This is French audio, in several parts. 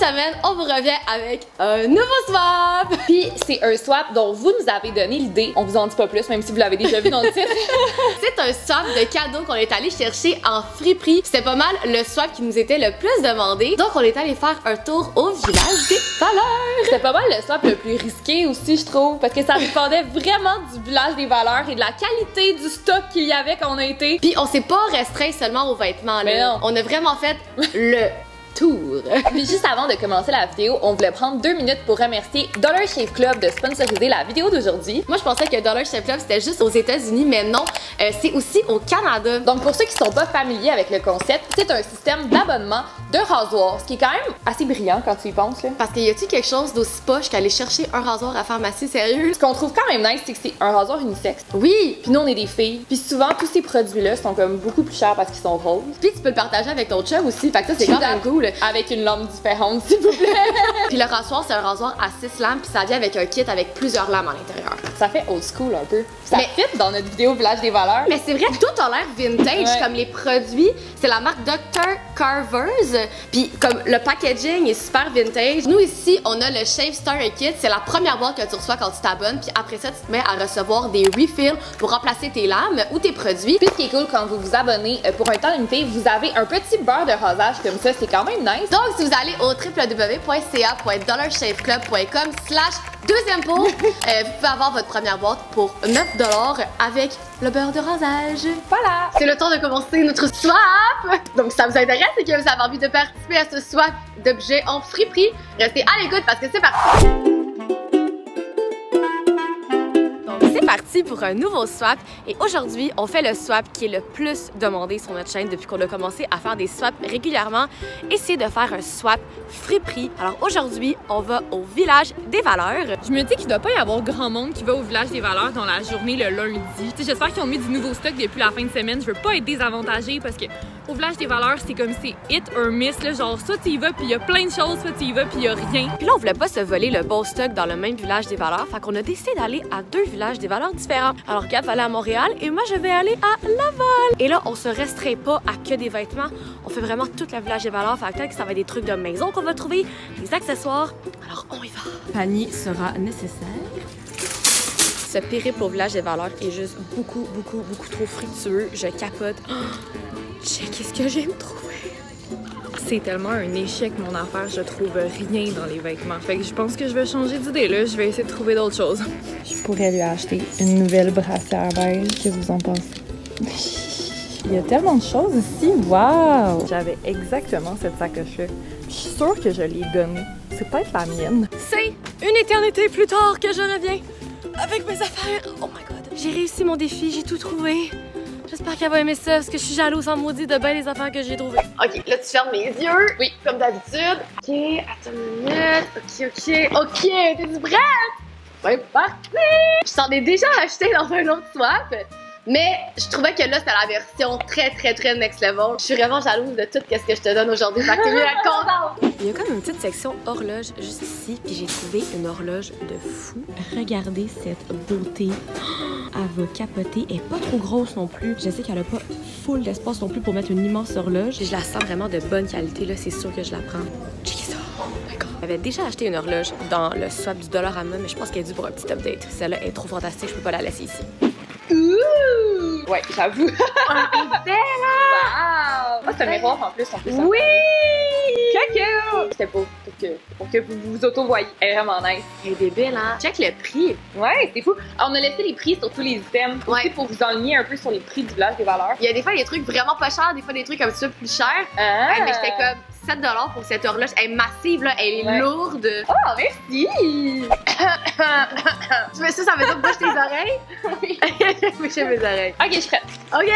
semaine, on vous revient avec un nouveau swap. Puis c'est un swap dont vous nous avez donné l'idée. On vous en dit pas plus, même si vous l'avez déjà vu dans le titre. C'est un swap de cadeaux qu'on est allé chercher en friperie. C'était pas mal le swap qui nous était le plus demandé. Donc on est allé faire un tour au village des valeurs. C'était pas mal le swap le plus risqué aussi, je trouve, parce que ça dépendait vraiment du village des valeurs et de la qualité du stock qu'il y avait quand on a été. Puis on s'est pas restreint seulement aux vêtements, Mais là. non. On a vraiment fait le tour. Puis juste avant de commencer la vidéo, on voulait prendre 2 minutes pour remercier Dollar Shave Club de sponsoriser la vidéo d'aujourd'hui. Moi, je pensais que Dollar Shave Club, c'était juste aux États-Unis, mais non, c'est aussi au Canada. Donc pour ceux qui sont pas familiers avec le concept, c'est un système d'abonnement de rasoir, ce qui est quand même assez brillant quand tu y penses, là. Parce qu'il y a-tu quelque chose d'aussi poche qu'aller chercher un rasoir à pharmacie, sérieux? Ce qu'on trouve quand même nice, c'est que c'est un rasoir unisexe. Oui! Puis nous, on est des filles. Puis souvent, tous ces produits-là sont comme beaucoup plus chers parce qu'ils sont roses. Puis tu peux le partager avec ton chum aussi, fait que ça, c'est quand même cool. Avec une lampe différente, s'il vous plaît. Puis le rasoir, c'est un rasoir à 6 lames, puis ça vient avec un kit avec plusieurs lames à l'intérieur. Ça fait old school un peu. Ça Mais- fit dans notre vidéo Village des valeurs. Mais c'est vrai, tout a l'air vintage, Ouais. comme les produits. C'est la marque Dr. Carver's. Puis comme le packaging est super vintage. Nous ici, on a le Shave Starter Kit. C'est la première boîte que tu reçois quand tu t'abonnes. Puis après ça, tu te mets à recevoir des refills pour remplacer tes lames ou tes produits. Puis ce qui est cool quand vous vous abonnez pour un temps limité, vous avez un petit beurre de rasage comme ça, c'est quand même nice. Donc, si vous allez au www.ca.dollarshaveclub.com/deuxième pot, vous pouvez avoir votre première boîte pour 9 $ avec le beurre de rasage. Voilà. C'est le temps de commencer notre swap! Donc, si ça vous intéresse et que vous avez envie de participer à ce swap d'objets en friperie, restez à l'écoute parce que c'est parti! C'est parti pour un nouveau swap et aujourd'hui on fait le swap qui est le plus demandé sur notre chaîne depuis qu'on a commencé à faire des swaps régulièrement et c'est de faire un swap friperie. Alors aujourd'hui on va au village des valeurs. Je me dis qu'il doit pas y avoir grand monde qui va au village des valeurs dans la journée le lundi. J'espère qu'ils ont mis du nouveau stock depuis la fin de semaine. Je veux pas être désavantagée parce que au village des valeurs, c'est comme c'est hit or miss là, genre soit tu y vas puis il y a plein de choses, soit tu y vas puis il y a rien. Puis là on voulait pas se voler le beau stock dans le même village des valeurs, fait qu'on a décidé d'aller à 2 villages des valeurs différents. Alors Gab va aller à Montréal et moi je vais aller à Laval. Et là on se restreint pas à que des vêtements, on fait vraiment tout le village des valeurs, fait que ça va être des trucs de maison qu'on va trouver, des accessoires. Alors on y va. Panier sera nécessaire. Ce périple au village des valeurs est juste beaucoup trop fructueux. Je capote. Oh, check ce que j'aime trouver. C'est tellement un échec mon affaire, je trouve rien dans les vêtements. Fait que je pense que je vais changer d'idée là, je vais essayer de trouver d'autres choses. Je pourrais lui acheter une nouvelle brassière beige. Que vous en pensez? Il y a tellement de choses ici. Waouh! J'avais exactement cette sacoche-là. Je suis sûre que je l'ai donnée. C'est peut-être la mienne. C'est une éternité plus tard que je reviens avec mes affaires. Oh my god. J'ai réussi mon défi, j'ai tout trouvé. J'espère qu'elle va aimer ça parce que je suis jalouse en maudit de bien les affaires que j'ai trouvées. Ok, là tu fermes les yeux. Oui, comme d'habitude. Ok, attends une minute. Ok, t'es-tu prête? C'est parti! Je t'en ai déjà acheté dans un autre swap. Mais je trouvais que là, c'était la version très next level. Je suis vraiment jalouse de tout ce que je te donne aujourd'hui. Fait que t'es mieux d'être contente. Il y a comme une petite section horloge juste ici. Puis j'ai trouvé une horloge de fou. Regardez cette beauté. Elle va capoter. Elle est pas trop grosse non plus. Je sais qu'elle a pas full d'espace non plus pour mettre une immense horloge. Je la sens vraiment de bonne qualité. Là, c'est sûr que je la prends. Check ça. Oh my god. J'avais déjà acheté une horloge dans le swap du Dollarama, mais je pense qu'elle est due pour un petit update. Celle-là est trop fantastique. Je peux pas la laisser ici. Ouh! Ouais, j'avoue. Elle est belle, hein? Wow! Ah, c'est un miroir en plus. Oui! Caca! C'était pour que vous vous auto-voyez. Elle est vraiment nice. Elle est belle, hein? Check le prix. Ouais, c'est fou. On a laissé les prix sur tous les items. Ouais. Aussi pour vous enligner un peu sur les prix du village des valeurs. Il y a des fois des trucs vraiment pas chers, des fois des trucs un petit peu plus chers. Ah! Mais j'étais comme 7 $ pour cette horloge. Elle est massive, là. Elle est Ouais. lourde. Oh, merci! Tu veux ça, ça veut dire bouche tes oreilles? Oui. Boucher mes oreilles. Ok, je suis prête. OK!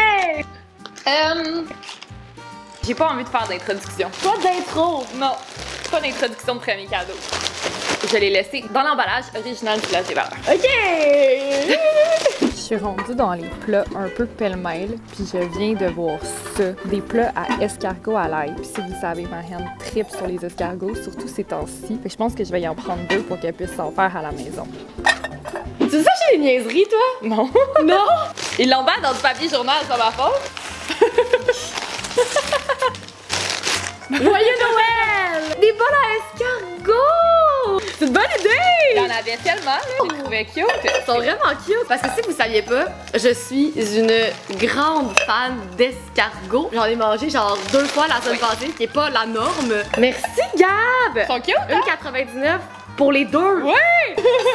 J'ai pas envie de faire d'introduction. Pas d'intro! Non, pas d'introduction de premier cadeau. Je l'ai laissé dans l'emballage original du village des valeurs. OK! Je suis rendue dans les plats un peu pêle-mêle, puis je viens de voir ça. Des plats à escargot à l'ail. Puis si vous savez, ma hand tripe sur les escargots, surtout ces temps-ci. Fait que je pense que je vais y en prendre 2 pour qu'elle puisse s'en faire à la maison. Tu sais ça, j'ai des niaiseries, toi? Non. Non! Ils l'emballent dans du papier journal, c'est pas ma faute. Joyeux Noël! Des bols à escargot! m'avais tellement, là. Je les trouvais cute. Ils sont vraiment cute. Parce que si vous saviez pas, je suis une grande fan d'escargots. J'en ai mangé genre 2 fois la semaine passée, ce qui est pas la norme. Merci Gab! Ils sont cute, hein? 1,99 pour les 2. Ouais!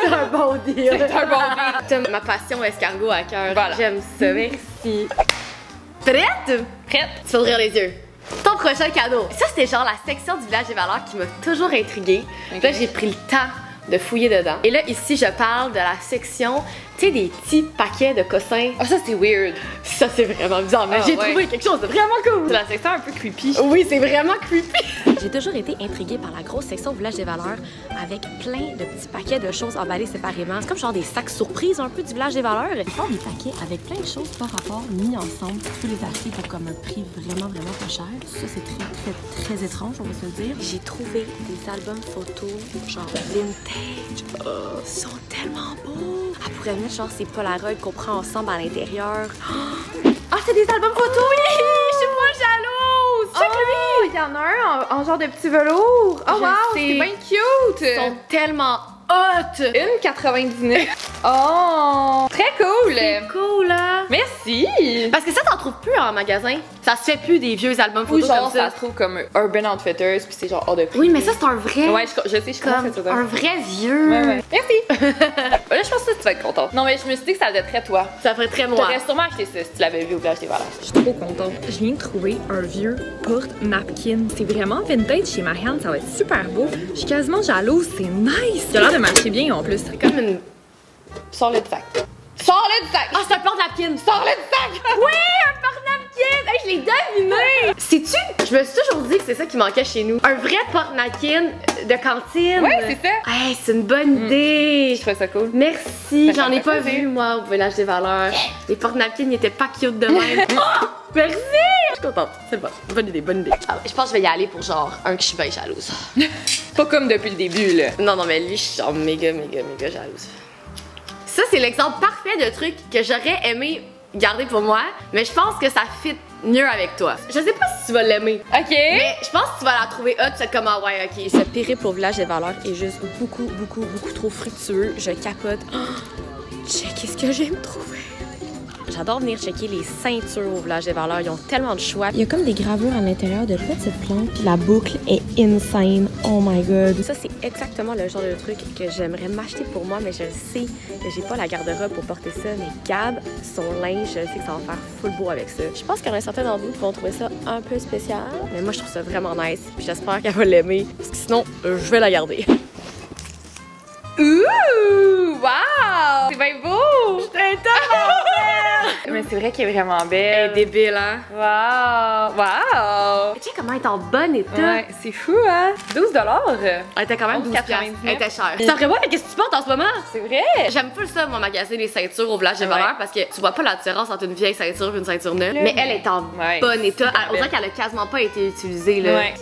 C'est un bon deal. C'est un bon deal. T'as ma passion escargot à cœur. Voilà. J'aime ça, merci. Prête? Prête? Tu vas ouvrir les yeux. Ton prochain cadeau. Ça, c'était genre la section du village des valeurs qui m'a toujours intriguée. Okay. Là, j'ai pris le temps de fouiller dedans. Et là, ici, je parle de la section, tu sais, des petits paquets de cossins. Ah, ça, c'est weird. Ça, c'est vraiment bizarre, mais Ah, j'ai ouais. trouvé quelque chose de vraiment cool. C'est la section un peu creepy. Oui, c'est vraiment creepy. J'ai toujours été intriguée par la grosse section Village des valeurs avec plein de petits paquets de choses emballées séparément. C'est comme genre des sacs surprises un peu du Village des valeurs. Ils font des paquets avec plein de choses par rapport mis ensemble. Tu peux les acheter pour comme un prix vraiment pas cher. Ça, c'est très étrange, on va se le dire. J'ai trouvé des albums photos genre vintage. Oh, ils sont tellement beaux. Elle pourrait mettre genre ces Polaroids qu'on prend ensemble à l'intérieur. Ah, c'est des albums photos. Oui, je suis pas jalouse. Check Oh, il y en a un en genre de petit velours. Oh, Je wow, sais. c'est bien cute. Ils sont tellement hot. 1,99. Oh, très cool. Cool, hein? Merci. Parce que ça, t'en trouves plus en magasin. Ça se fait plus des vieux albums Ou photos genre, comme ça. ça se trouve comme Urban Outfitters, puis c'est genre hors de prix. Oui, mais ça, c'est un vrai. Ouais, je sais, je comprends Comme ce que tu veux un dire. vrai vieux. Ouais. Merci. Là, je pense que tu vas être contente. Non, mais je me suis dit que ça allait être très toi. Ça ferait très moi. T'aurais sûrement acheté ça si tu l'avais vu au Village des valeurs. Je suis trop contente. Je viens de trouver un vieux porte-napkin. C'est vraiment vintage chez Marianne, ça va être super beau. Je suis quasiment jalouse, c'est nice. Il a l'air de marcher bien en plus. C'est comme une. Sors-le du sac. Sors-le du sac. Ah, c'est un porte-napkin! Sors-le du sac. Oui, un porte-napkin! Hey, je l'ai deviné! Sais-tu, je me suis toujours dit que c'est ça qui manquait chez nous. Un vrai porte-napkin de cantine. Ouais, c'est ça. Hey, c'est une bonne idée! Je trouvais ça cool. Merci, Ça j'en ai fait pas plaisir. vu, moi, au Village des valeurs. Les porte-napkins n'étaient pas cute de même. Oh, merci! Je suis contente, c'est bon. Bonne idée, bonne idée. Ah ouais, je pense que je vais y aller pour genre un que je suis bien jalouse. Pas comme depuis le début, là. Non, mais lui, je suis genre méga jalouse. Ça, c'est l'exemple parfait de truc que j'aurais aimé garder pour moi, mais je pense que ça fit mieux avec toi. Je sais pas si tu vas l'aimer, OK. mais je pense que tu vas la trouver hot, c'est comme ah ouais, ok. Ce périple au Village des valeurs est juste beaucoup trop fructueux. Je capote. Oh, checkez ce que j'aime trouver. J'adore venir checker les ceintures au Village des valeurs. Ils ont tellement de choix. Il y a comme des gravures à l'intérieur de petites plantes. Puis la boucle est insane. Oh my god. Ça, c'est exactement le genre de truc que j'aimerais m'acheter pour moi, mais je le sais que j'ai pas la garde-robe pour porter ça. Mais Gab, son linge, je sais que ça va faire full beau avec ça. Je pense qu'il y en a certains d'entre vous qui vont trouver ça un peu spécial. Mais moi, je trouve ça vraiment nice. Puis j'espère qu'elle va l'aimer. Parce que sinon, je vais la garder. Ouh! Wow! C'est bien beau! Mais c'est vrai qu'elle est vraiment belle. Elle est débile, hein? Wow! Wow! Tu sais comment elle est en bon état? Ouais, c'est fou, hein? 12 Elle était quand même 12 piastres. 11,99. Elle était chère. Ça ferait voir qu'est-ce que tu portes en ce moment? C'est vrai! J'aime pas ça, moi, magasiner les ceintures au Village des Ouais. valeurs parce que tu vois pas la différence entre une vieille ceinture et une ceinture neuve. Mais elle est en Ouais. bon état. Super On dirait qu'elle a quasiment pas été utilisée, là. Ouais.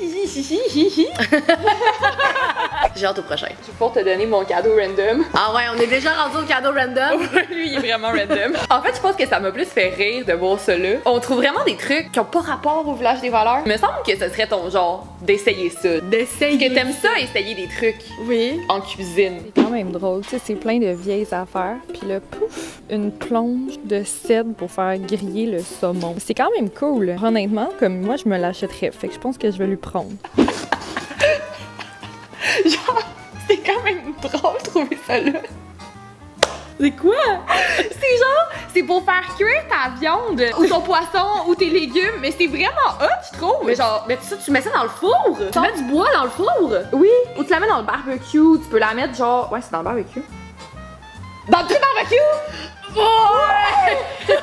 J'ai hâte au prochain. Je vais pour te donner mon cadeau random. Ah ouais, on est déjà rendu au cadeau random. Lui, il est vraiment random. En fait, je pense que ça m'a plus fait rire de voir ça là. On trouve vraiment des trucs qui ont pas rapport au Village des valeurs. Il me semble que ce serait ton genre d'essayer ça. D'essayer. Que t'aimes ça, essayer des trucs Oui. en cuisine. C'est quand même drôle, tu sais, c'est plein de vieilles affaires. Puis là, pouf, une plonge de cèdre pour faire griller le saumon. C'est quand même cool. Honnêtement, comme moi, je me l'achèterais. Fait que je pense que je vais lui prendre. Genre, c'est quand même drôle de trouver ça là. C'est quoi? C'est genre, c'est pour faire cuire ta viande, ou ton poisson, ou tes légumes, mais c'est vraiment hot, je trouve. Mais genre, Mais ça, tu mets ça dans le four? Tu mets du bois dans le four? oui, ou tu la mets dans le barbecue, tu peux la mettre genre, ouais, c'est dans le barbecue. Dans le barbecue? Ouais!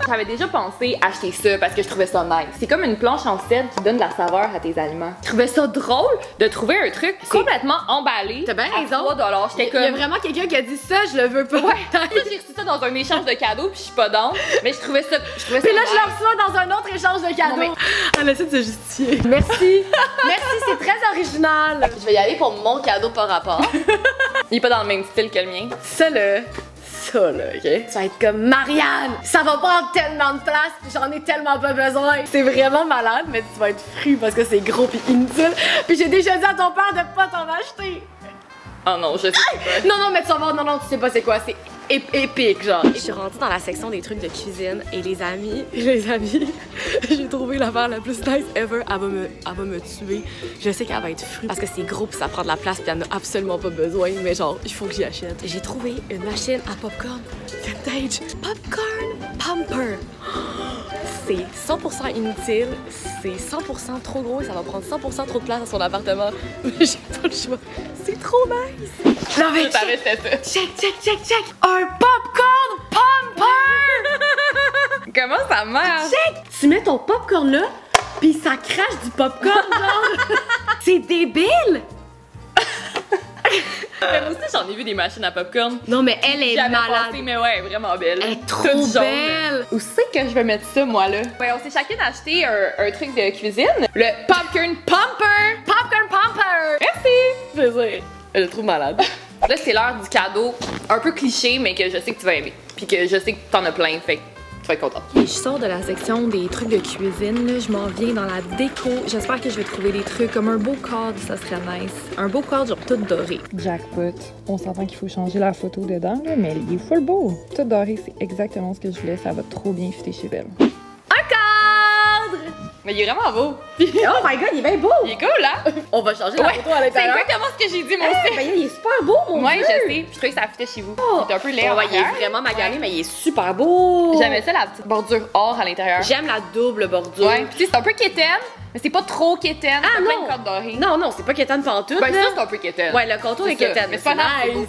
J'avais déjà pensé acheter ça parce que je trouvais ça nice. C'est comme une planche en cèdre qui donne de la saveur à tes aliments. Je trouvais ça drôle de trouver un truc complètement emballé. T'as bien à raison. $3. J'étais Il y a comme. vraiment quelqu'un qui a dit ça, je le veux pas. Ouais, j'ai reçu ça dans un échange de cadeaux puis je suis pas down. Mais je trouvais ça. Puis là, je le reçois dans un autre échange de cadeaux. Non, Elle essaie de se justifier. Merci. Merci, c'est très original. Je vais y aller pour mon cadeau par rapport. Il est pas dans le même style que le mien. Ça, là. Ça, là, OK? Tu vas être comme Marianne. Ça va prendre tellement de place, puis j'en ai tellement pas besoin. C'est vraiment malade, mais tu vas être fru parce que c'est gros puis inutile. Puis j'ai déjà dit à ton père de pas t'en acheter. Oh non, je sais pas. Non, mais tu vas voir, non, tu sais pas c'est quoi, c'est épique, genre. Je suis rendue dans la section des trucs de cuisine et les amis, j'ai trouvé l'affaire la plus nice ever. Elle va me tuer. Je sais qu'elle va être frue parce que c'est gros pis ça prend de la place pis elle en a absolument pas besoin, mais genre, il faut que j'y achète. J'ai trouvé une machine à popcorn vintage. Popcorn Pumper. C'est 100% inutile, c'est 100% trop gros et ça va prendre 100% trop de place dans son appartement. Mais j'ai pas le choix. C'est trop nice. Non mais Je savais que c'était ça. check. Un popcorn pumper. Comment ça marche? Check. Tu mets ton popcorn là, puis ça crache du popcorn genre. C'est débile. Mais moi aussi, j'en ai vu des machines à popcorn. Non mais elle est J'avais malade. pensé, mais ouais, vraiment belle. Elle est trop Toute jaune. belle. Où c'est que je vais mettre ça, moi, là? Ouais, on s'est chacune acheté un truc de cuisine. Le Popcorn Pumper! Popcorn pumper. Merci! Plaisir. Je le trouve malade. Là, c'est l'heure du cadeau un peu cliché, mais que je sais que tu vas aimer. Puis que je sais que t'en as plein, fait que tu vas être contente. Et je sors de la section des trucs de cuisine, là, je m'en viens dans la déco. J'espère que je vais trouver des trucs comme un beau cadre, ça serait nice. Un beau cadre genre tout doré. Jackpot. On s'entend qu'il faut changer la photo dedans, là, mais il est full beau. Tout doré, c'est exactement ce que je voulais. Ça va trop bien fitter chez Belle. Un cadre. Mais il est vraiment beau. Oh my god, il est bien beau. Il est cool, hein? On va changer la Ouais, photo à c'est l'intérieur. exactement ce que j'ai dit, moi aussi. Ben, il est super beau, mon Ouais, Dieu. je sais. Puis je trouvais que ça fitait chez vous. C'est un peu laid en Ouais, il est arrière. vraiment magané, mais il est super beau. J'aimais ça, la petite bordure or à l'intérieur. J'aime la double bordure. Ouais. Puis tu sais, c'est un peu quétaine, mais c'est pas trop quétaine. Ah, c'est plein non. de cordes dorées. Non, c'est pas quétaine pantoute. Ben là. ça, c'est un peu quétaine. Ouais, le contour est C'est ça. quétaine, Mais mais c'est pas grave, c'est nice. beau.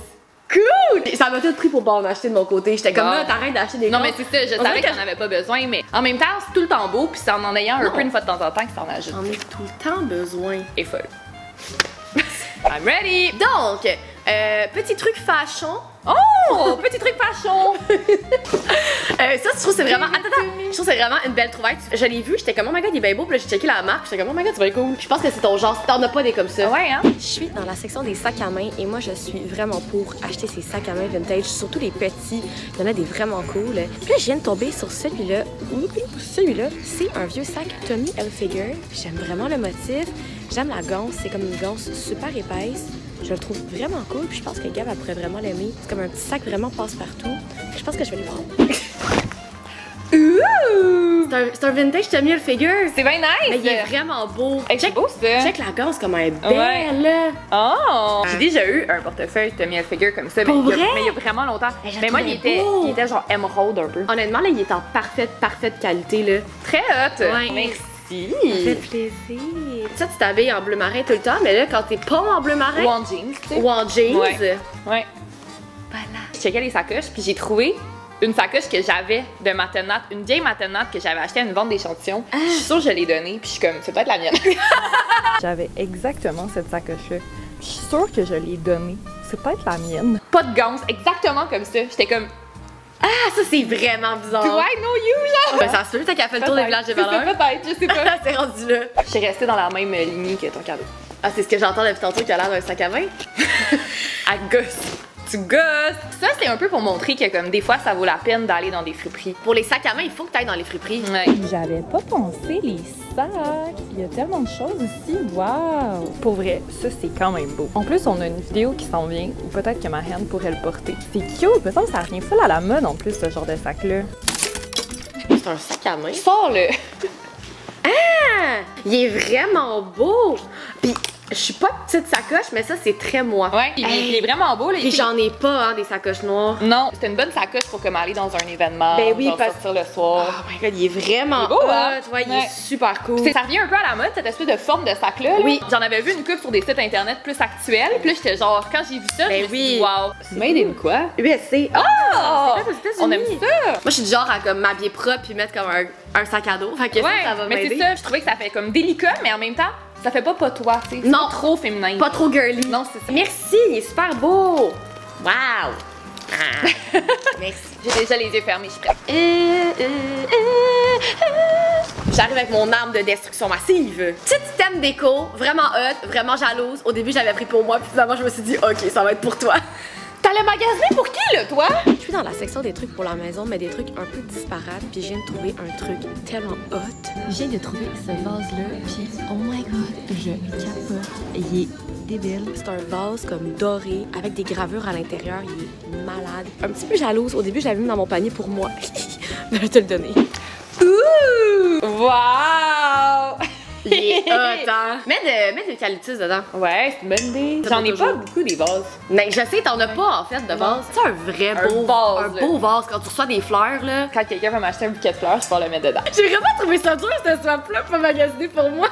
Cool! Ça m'a tout pris pour pas en acheter de mon côté. J'étais comme Bon. là, t'arrêtes d'acheter des Non, gants. mais c'est ça, je On savais dirait que j'en avais pas besoin, mais en même temps, c'est tout le temps beau, puis c'est en ayant un Non. peu une fois de temps en temps que ça en ajoute. J'en ai tout le temps besoin. Et folle. I'm ready! Donc, petit truc fashion. Oh! Petit truc fashion! Ça, je trouve que c'est vraiment. Attends, je trouve que c'est vraiment une belle trouvaille. Je l'ai vu, j'étais comme, oh my god, il est bien beau. Puis là, j'ai checké la marque, j'étais comme, oh my god, c'est bien cool. Je pense que c'est ton genre, si t'en as pas des comme ça. Ouais, hein? Je suis dans la section des sacs à main et moi, je suis vraiment pour acheter ces sacs à main vintage, surtout les petits. Il y en a des vraiment cool. Puis là, je viens de tomber sur celui-là. Celui-là, c'est un vieux sac Tommy Hilfiger. J'aime vraiment le motif. J'aime la ganse, c'est comme une ganse super épaisse. Je le trouve vraiment cool, puis je pense que Gab, elle pourrait vraiment l'aimer. C'est comme un petit sac vraiment passe-partout. Je pense que je vais les prendre. Ouh! C'est un vintage Tommy Hilfiger. C'est bien nice! Mais il est vraiment beau. Hey, c'est beau, ça! Check la ganse comme elle est belle. Oh! J'ai déjà eu un portefeuille Tommy Hilfiger comme ça, mais Pour il y a, vrai? mais il y a vraiment longtemps. Mais je Mais moi, le il trouvais beau. était genre émeraude un peu. Honnêtement, là, il est en parfaite qualité, là. Très hot! Ouais. Merci! Ça fait plaisir. Ça, tu t'habilles en bleu marin tout le temps, mais là, quand t'es pas en bleu marin Ou en jeans, tu sais. ou en jeans, Ouais. Ouais. voilà. Je checkais les sacoches, puis j'ai trouvé une sacoche que j'avais de Matenat, une vieille Matenat que j'avais achetée à une vente d'échantillons. Je suis sûre que je l'ai donnée, puis je suis comme, c'est peut-être la mienne. J'avais exactement cette sacoche-là. Je suis sûre que je l'ai donnée. C'est peut-être la mienne. Pas de ganse, exactement comme ça. J'étais comme, Ah, ça, c'est vraiment bizarre. do I know you, genre? Ben, ça se peut, t'as qu'à faire le tour des villages des valeurs. Peut-être, je sais pas. C'est rendu là. Je suis restée dans la même lignée que ton cadeau. Ah, c'est ce que j'entends depuis tantôt qui a l'air d'un sac à main. À gosse. Tu gosses. Ça, c'est un peu pour montrer que, comme, des fois, ça vaut la peine d'aller dans des friperies. Pour les sacs à main, il faut que t'ailles dans les friperies. Ouais. J'avais pas pensé les sacs. Il y a tellement de choses ici. Waouh! Pour vrai, ça c'est quand même beau. En plus, on a une vidéo qui s'en vient où peut-être que ma hand pourrait le porter. C'est cute. Me semble que ça revient full à la mode en plus, ce genre de sac-là. C'est un sac à main. Sors-le. Ah, il est vraiment beau. Puis, je suis pas petite sacoche, mais ça, c'est très moi. Ouais, il est vraiment beau, là. Puis j'en ai pas, hein, des sacoches noires. Non, c'est une bonne sacoche pour comme aller dans un événement, Ben oui, genre parce- sortir le soir. Oh my god, il est vraiment Il est beau, hein? hot. Ouais, il Ouais. est super cool. Ça revient un peu à la mode, cette espèce de forme de sac-là. là. Oui. J'en avais vu une coupe sur des sites internet plus actuels. Puis là, j'étais genre, quand j'ai vu ça, Ben je me suis oui. dit, wow. C'est made in quoi? USA. Oh! c'est fait aux États-Unis. On aime ça! Moi, je suis du genre à comme m'habiller propre puis mettre comme un sac à dos. Fait que Ouais, ça va mais m'aider. c'est ça, je trouvais que ça fait comme délicat, mais en même temps, ça fait pas toi, tu sais. C'est Non. pas trop féminin. Pas trop girly. Non, c'est ça. Merci, il est super beau. Wow. Ah. Merci. J'ai déjà les yeux fermés, je suis prête. J'arrive avec mon arme de destruction massive. Petit thème déco, vraiment hot, vraiment jalouse. Au début, j'avais pris pour moi, puis finalement, je me suis dit, ok, ça va être pour toi. Ta T'allais magasiner pour qui, là, toi? Je suis dans la section des trucs pour la maison, mais des trucs un peu disparates, puis je viens de trouver un truc tellement hot. Je viens de trouver ce vase-là, puis oh my god, je capote. Il est débile. C'est un vase comme doré, avec des gravures à l'intérieur, il est malade. Un petit peu jalouse, au début je l'avais mis dans mon panier pour moi. Je vais te le donner. Ouh! Wow! Il est hot, hein? Mets de l'eucalyptus dedans. Ouais, c'est une bonne idée. J'en ai pas beaucoup des vases. Mais je sais, t'en as pas en fait de vase. C'est un vrai beau vase. Un beau vase quand tu reçois des fleurs, là. Quand quelqu'un va m'acheter un bouquet de fleurs, je peux le mettre dedans. J'ai vraiment trouvé ça dur, cette swap-là, pas magasiner pour moi.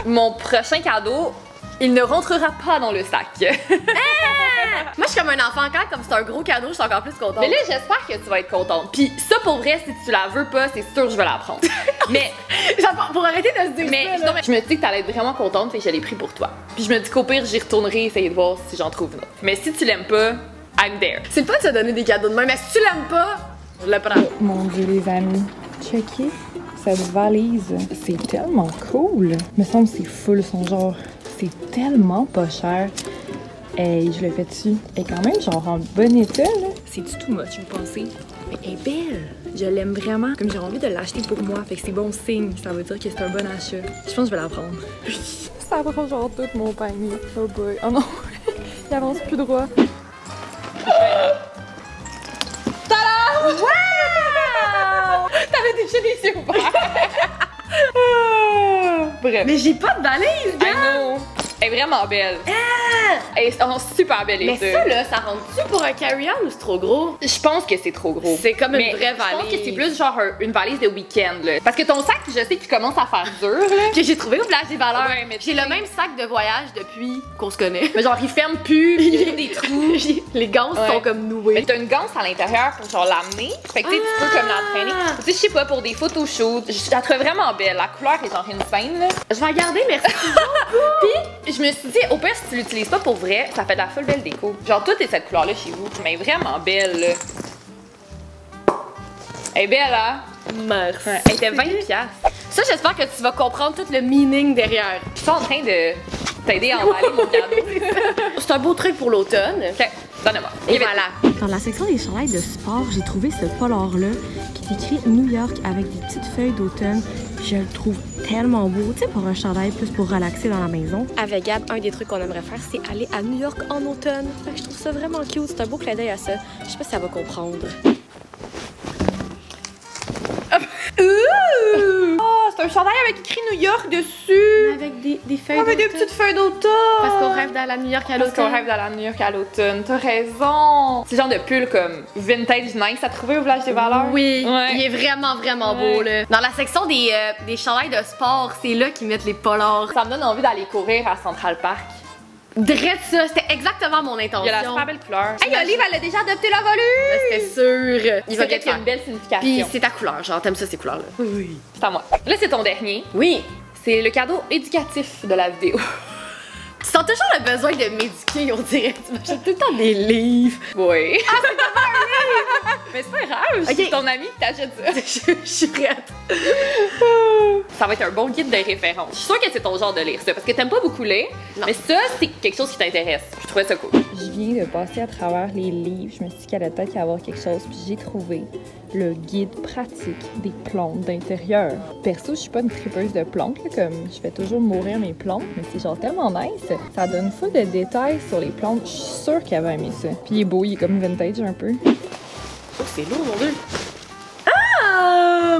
Mon prochain cadeau, il ne rentrera pas dans le sac. Moi, je suis comme un enfant quand, comme c'est un gros cadeau, je suis encore plus contente. Mais là, j'espère que tu vas être contente. Puis ça, pour vrai, si tu la veux pas, c'est sûr que je vais la prendre. Mais pour arrêter de se dire mais, ça, non, mais je me dis que t'allais être vraiment contente, fait que je l'ai pris pour toi. Puis je me dis qu'au pire, j'y retournerai essayer de voir si j'en trouve une autre. Mais si tu l'aimes pas, I'm there. c'est le fun de se donner des cadeaux de même, mais si tu l'aimes pas, je le prends. Mon Dieu, les amis, checkez cette valise. C'est tellement cool. Me semble que c'est full son genre. C'est tellement pas cher. Et je le fais dessus. Elle est quand même genre en bon état, là. C'est du tout much, vous pensez? Mais elle est belle. Je l'aime vraiment. Comme j'ai envie de l'acheter pour moi. Fait que c'est bon signe. Ça veut dire que c'est un bon achat. Je pense que je vais la prendre. Ça prend genre tout mon panier. Oh boy. Oh non. Il avance plus droit. Tada! Wow! T'avais déjà les yeux ouverts. Bref. Mais j'ai pas de valise, I know. Elle est vraiment belle. Elle est super belle, mais ça, là, ça rentre-tu pour un carry-on ou c'est trop gros? Je pense que c'est trop gros. C'est comme une mais vraie je pense valise. que c'est plus genre une valise de week-end, là. Parce que ton sac, je sais qu'il commence à faire dur, là. Que j'ai trouvé au village des valeurs. Ouais, mais j'ai le même sac de voyage depuis qu'on se connaît. Mais genre, il ferme plus, puis il y a des trous. Les ganses Ouais. sont comme nouées. Mais t'as une ganse à l'intérieur pour genre l'amener. Fait que tu sais, tu peux comme la traîner. Tu sais, je sais pas, pour des photoshoots. Je la trouve vraiment belle. La couleur est genre insane, là. Je vais regarder, merci. Puis, je me suis dit, au pire, si tu l'utilises pas pour vrai, ça fait de la full belle déco. Genre, tout est cette couleur-là chez vous. Mais vraiment belle, là. Elle est belle, hein? Merci. Ouais, elle était 20$. Ça, j'espère que tu vas comprendre tout le meaning derrière. Je suis en train de t'aider à emballer mon cadeau. C'est un beau truc pour l'automne. Ok, donne-moi. Et voilà. Dans la section des chandails de sport, j'ai trouvé ce polar-là qui est écrit New York avec des petites feuilles d'automne. Je le trouve tellement beau, tu sais, pour un chandail plus pour relaxer dans la maison. Avec Gab, un des trucs qu'on aimerait faire, c'est aller à New York en automne. Fait que je trouve ça vraiment cute. C'est un beau clin d'œil à ça. Je sais pas si elle va comprendre. Oh, c'est un chandail avec écrit New York dessus. Avec des feuilles Avec des d'automne. petites feuilles d'automne. Parce qu'on rêve d'aller à New York à Parce qu'on l'automne. rêve d'aller à New York à l'automne. T'as raison. C'est le genre de pull comme vintage nice à trouver au village des valeurs. Oui, Ouais. il est vraiment, vraiment Ouais. beau, là. Dans la section des chandails de sport, c'est là qu'ils mettent les polars. Ça me donne envie d'aller courir à Central Park. Drette ça, c'était exactement mon intention. Il y a la super belle couleur. Hey, Olive, elle a déjà adopté la volue. C'était sûr. Il va C'est bien qu'il y a faire. une belle signification. Puis c'est ta couleur, genre t'aimes ça ces couleurs-là. Oui. C'est à moi. Là, c'est ton dernier. Oui. C'est le cadeau éducatif de la vidéo. Tu sens toujours le besoin de m'éduquer, on dirait. Tu m'achètes tout le temps des livres. Oui. Ah, c'est pas un livre! Mais c'est pas grave, Ok. c'est ton ami qui t'achète ça. Je suis prête. Ça va être un bon guide de référence. Je suis sûre que c'est ton genre de lire ça, parce que t'aimes pas beaucoup lire, Non. mais ça, c'est quelque chose qui t'intéresse. Je trouvais ça cool. Je viens de passer à travers les livres. Je me suis dit qu'elle allait peut-être y avoir quelque chose. Puis j'ai trouvé le guide pratique des plantes d'intérieur. Perso, je suis pas une tripeuse de plantes, là, comme je fais toujours mourir mes plantes, mais c'est genre tellement nice. Ça donne full de détails sur les plantes. Je suis sûre qu'elle va aimer ça. Puis il est beau, il est comme vintage un peu. Oh, c'est lourd, mon Dieu. Ah!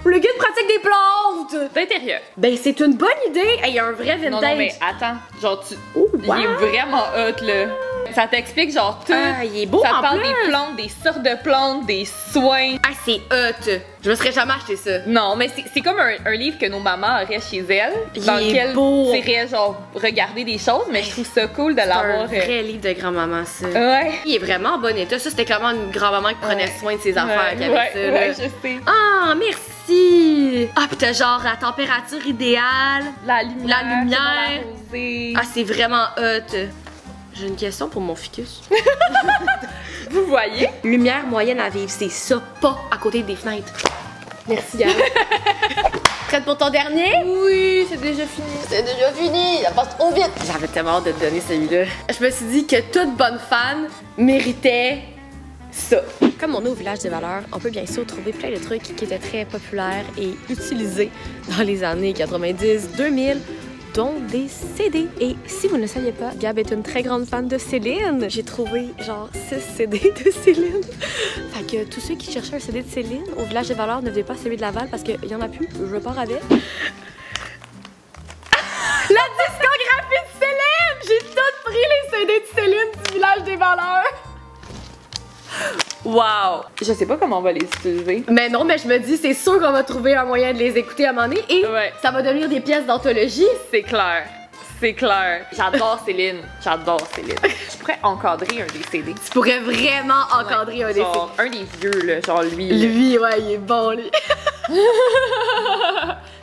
Le guide pratique des plantes! D'intérieur. Ben, c'est une bonne idée. Hey, il y a un vrai vintage. Non, mais attends, genre, Oh, wow. il est vraiment hot, là. Ça t'explique, genre, tout. Ah, il est beau Ça en parle plus. des plantes, des sortes de plantes, des soins. Ah, c'est hot. Je me serais jamais acheté ça. Non, mais c'est comme un livre que nos mamans auraient chez elles, dans Il est lequel beau. tu irais, genre, regarder des choses, mais je trouve ça cool de C'est un l'avoir. vrai livre de grand-maman, ça. Ouais. Il est vraiment en bon état. Ça, c'était clairement une grand-maman qui prenait soin de ses affaires qui avait ouais, ça. ouais, là. je sais. Ah, merci! Ah, pis t'as genre la température idéale. La lumière. La lumière. comment l'arroser. Ah, c'est vraiment hot. J'ai une question pour mon ficus. Vous voyez? Lumière moyenne à vivre, c'est ça, pas à côté des fenêtres. Merci, Gab. prête pour ton dernier? Oui, c'est déjà fini. C'est déjà fini, ça passe trop vite. J'avais tellement hâte de te donner celui-là. Je me suis dit que toute bonne fan méritait ça. Comme on est au Village des Valeurs, on peut bien sûr trouver plein de trucs qui étaient très populaires et utilisés dans les années 90-2000. dont des CD. Et si vous ne le saviez pas, Gab est une très grande fan de Céline. J'ai trouvé genre 6 CD de Céline. Fait que tous ceux qui cherchaient un CD de Céline au Village des Valeurs ne venez pas celui de Laval parce qu'il y en a plus. Je repars avec. La discographie de Céline! J'ai tout pris les CD de Céline du Village des Valeurs. Wow! Je sais pas comment on va les utiliser. Mais non, mais je me dis, c'est sûr qu'on va trouver un moyen de les écouter à un moment donné et ça va devenir des pièces d'anthologie. C'est clair. C'est clair. J'adore Céline. J'adore Céline. Je pourrais encadrer un des CD. Tu pourrais vraiment encadrer un des CD. Un des vieux, là, genre lui. Lui, ouais, il est bon, lui.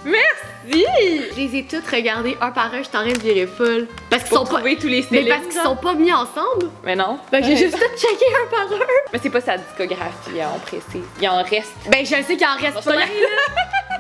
Merci! Je les ai toutes regardées un par un, je suis en train de virer full. Parce qu'ils Pour sont pas. trouver tous les Céline. Mais parce qu'ils sont pas mis ensemble. Mais non. Fait que j'ai juste tout checké un par un. Mais c'est pas sa discographie, on précise. Il en reste. Ben, je sais qu'il en reste plein, là.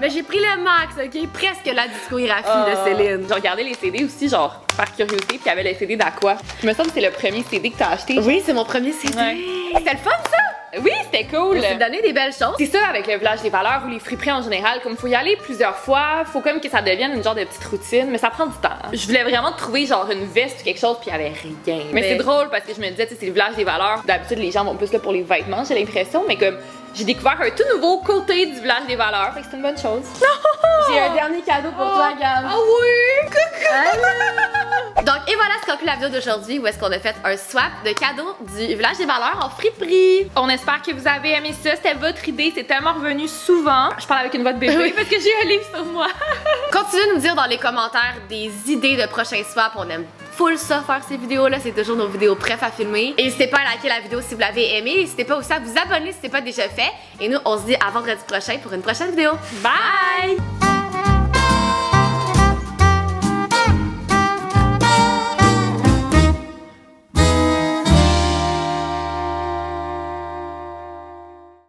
Mais j'ai pris le max, ok? Presque la discographie de Céline. J'ai regardé les CD aussi, genre, par curiosité, puis il y avait les CD d'Aqua. Je me semble que c'est le premier CD que t'as acheté. Oui, c'est mon premier CD. Ouais. C'était le fun, ça? Oui, c'était cool. Ça donné des belles choses. C'est ça avec le Village des Valeurs ou les friperies en général, comme faut y aller plusieurs fois, faut comme que ça devienne une genre de petite routine, mais ça prend du temps. Je voulais vraiment trouver genre une veste ou quelque chose, puis il y avait rien. Mais c'est drôle parce que je me disais, tu sais, c'est le Village des Valeurs. D'habitude, les gens vont plus là pour les vêtements, j'ai l'impression, mais comme j'ai découvert un tout nouveau côté du Village des Valeurs, fait que c'est une bonne chose. J'ai un dernier cadeau pour toi, Gab. Ah oui! Coucou! Donc, et voilà ce conclut la vidéo d'aujourd'hui où est-ce qu'on a fait un swap de cadeaux du Village des Valeurs en friperie. On espère que vous avez aimé ça, c'était votre idée, c'est tellement revenu souvent. Je parle avec une voix de bébé parce que j'ai un livre sur moi. Continuez de nous dire dans les commentaires des idées de prochains swaps, on aime full ça faire ces vidéos-là, c'est toujours nos vidéos prêtes à filmer. Et n'hésitez pas à liker la vidéo si vous l'avez aimée, n'hésitez pas aussi à vous abonner si ce n'est pas déjà fait. Et nous, on se dit à vendredi prochain pour une prochaine vidéo. Bye!